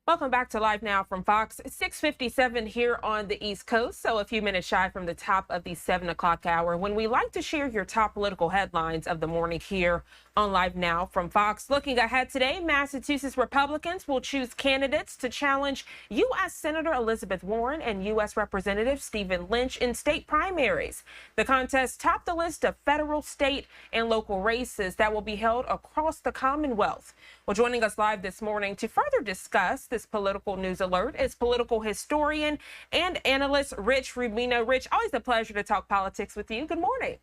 Welcome back to Live Now from Fox. 6:57 here on the East Coast, so a few minutes shy from the top of the 7 o'clock hour when we like to share your top political headlines of the morning here on Live Now from Fox. Looking ahead today, Massachusetts Republicans will choose candidates to challenge U.S. Senator Elizabeth Warren and U.S. Representative Stephen Lynch in state primaries. The contest topped the list of federal, state, and local races that will be held across the Commonwealth. Well, joining us live this morning to further discuss this political news alert is political historian and analyst Rich Rubino. Rich, always a pleasure to talk politics with you. Good morning.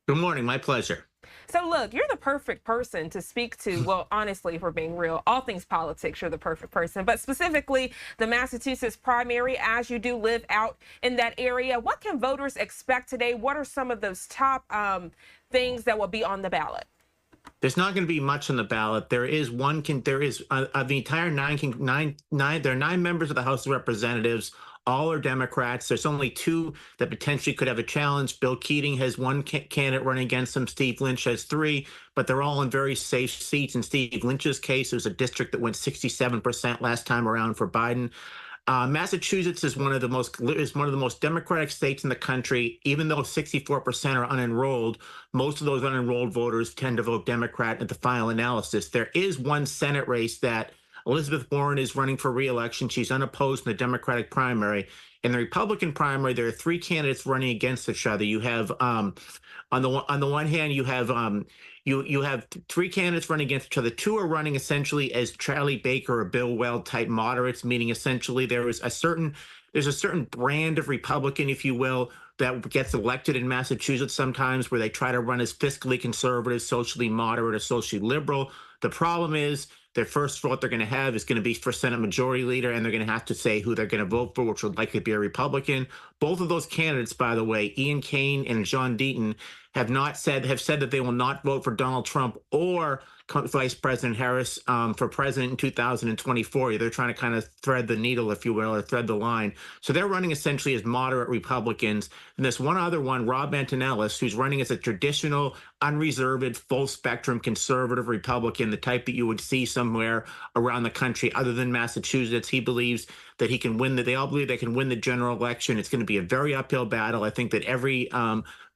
Good morning. My pleasure. So look, you're the perfect person to speak to, well, honestly, if we're being real, all things politics, you're the perfect person, but specifically the Massachusetts primary, as you do live out in that area. What can voters expect today? What are some of those top things that will be on the ballot? There's not going to be much on the ballot. There is one. There is of the entire nine. There are 9 members of the House of Representatives. All are Democrats. There's only 2 that potentially could have a challenge. Bill Keating has 1 candidate running against him. Steve Lynch has 3, but they're all in very safe seats. In Steve Lynch's case, it was a district that went 67% last time around for Biden. Massachusetts is one of the most Democratic states in the country. Even though 64% are unenrolled, most of those unenrolled voters tend to vote Democrat at the final analysis. There is one Senate race that Elizabeth Warren is running for re-election. She's unopposed in the Democratic primary. In the Republican primary, there are 3 candidates running against each other. You have on the one hand, you have 3 candidates running against each other. 2 are running essentially as Charlie Baker or Bill Weld type moderates, meaning essentially there's a certain brand of Republican, if you will, that gets elected in Massachusetts sometimes, where they try to run as fiscally conservative, socially moderate, or socially liberal. The problem is their first vote they're going to have is going to be for Senate Majority Leader, and they're going to have to say who they're going to vote for, which would likely be a Republican. Both of those candidates, by the way, Ian Cain and John Deaton, have said that they will not vote for Donald Trump or Vice President Harris for president in 2024. They're trying to kind of thread the needle, if you will, or thread the line. So they're running essentially as moderate Republicans. And there's one other one, Rob Antonellis, who's running as a traditional, unreserved, full-spectrum conservative Republican, the type that you would see somewhere around the country other than Massachusetts. He believes that he can win. They all believe they can win the general election. It's going to be a very uphill battle. I think that every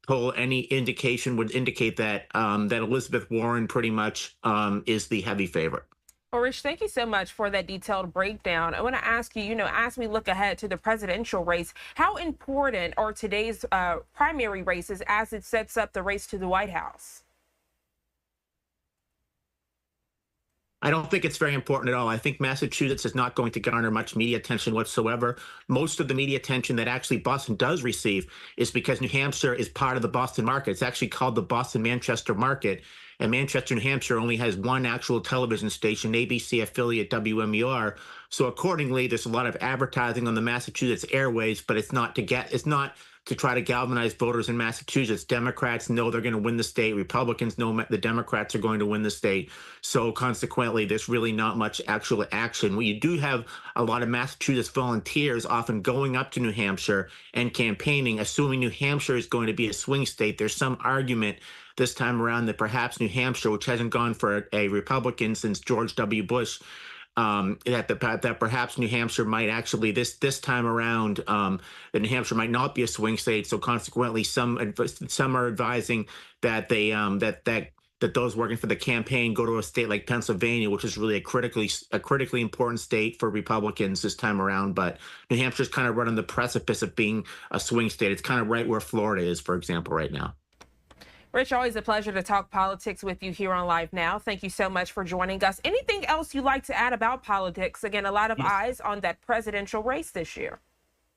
poll, any indication would indicate that that Elizabeth Warren pretty much is the heavy favorite. Well, Rich, thank you so much for that detailed breakdown. I want to ask you, as we look ahead to the presidential race, how important are today's primary races as it sets up the race to the White House? I don't think it's very important at all. I think Massachusetts is not going to garner much media attention whatsoever. Most of the media attention that actually Boston does receive is because New Hampshire is part of the Boston market. It's actually called the Boston-Manchester market. And Manchester, New Hampshire only has one actual television station, ABC affiliate WMUR. So accordingly, there's a lot of advertising on the Massachusetts airways, but it's not to try to galvanize voters in Massachusetts. Democrats know they're going to win the state. Republicans know the Democrats are going to win the state. So consequently, there's really not much actual action. We do have a lot of Massachusetts volunteers often going up to New Hampshire and campaigning, assuming New Hampshire is going to be a swing state. There's some argument this time around that perhaps New Hampshire, which hasn't gone for a Republican since George W. Bush, that perhaps New Hampshire might actually this time around that New Hampshire might not be a swing state. So consequently, some are advising that they that those working for the campaign go to a state like Pennsylvania, which is really a critically important state for Republicans this time around. But New Hampshire's kind of right on the precipice of being a swing state. It's kind of right where Florida is, for example, right now. Rich, always a pleasure to talk politics with you here on Live Now. Thank you so much for joining us. Anything else you'd like to add about politics? Again, a lot of eyes on that presidential race this year.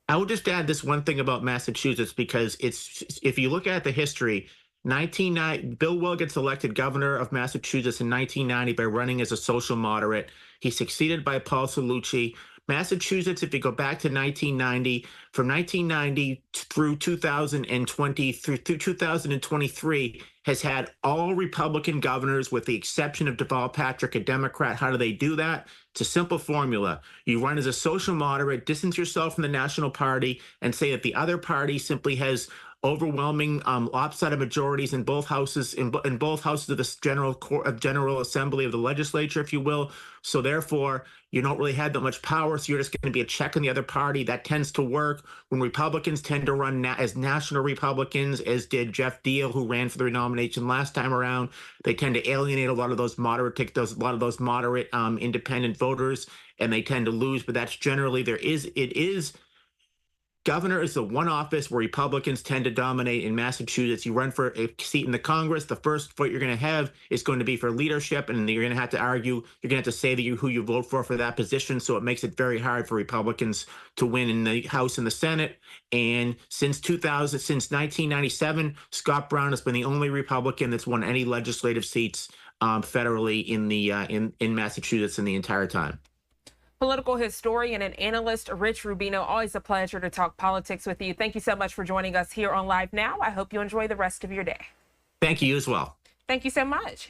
I will just add this one thing about Massachusetts, because if you look at the history, Bill Weld gets elected governor of Massachusetts in 1990 by running as a social moderate. He's succeeded by Paul Cellucci. Massachusetts, if you go back to 1990, from 1990 through 2020 through 2023, has had all Republican governors with the exception of Deval Patrick, a Democrat. How do they do that? It's a simple formula. You run as a social moderate, distance yourself from the national party, and say that the other party simply has overwhelming lopsided majorities in both houses in both houses of the General Assembly of the legislature, if you will. So therefore, you don't really have that much power. So you're just going to be a check on the other party. That tends to work when Republicans tend to run as national Republicans, as did Jeff Deal, who ran for the renomination last time around. They tend to alienate a lot of those moderate independent voters, and they tend to lose. But that's generally governor is the one office where Republicans tend to dominate in Massachusetts. You run for a seat in the Congress, the first vote you're going to have is going to be for leadership, and you're going to have to argue, you're going to have to say that who you vote for that position. So it makes it very hard for Republicans to win in the House and the Senate. And since 1997, Scott Brown has been the only Republican that's won any legislative seats federally in Massachusetts in the entire time. Political historian and analyst Rich Rubino, always a pleasure to talk politics with you. Thank you so much for joining us here on Live Now. I hope you enjoy the rest of your day. Thank you as well. Thank you so much.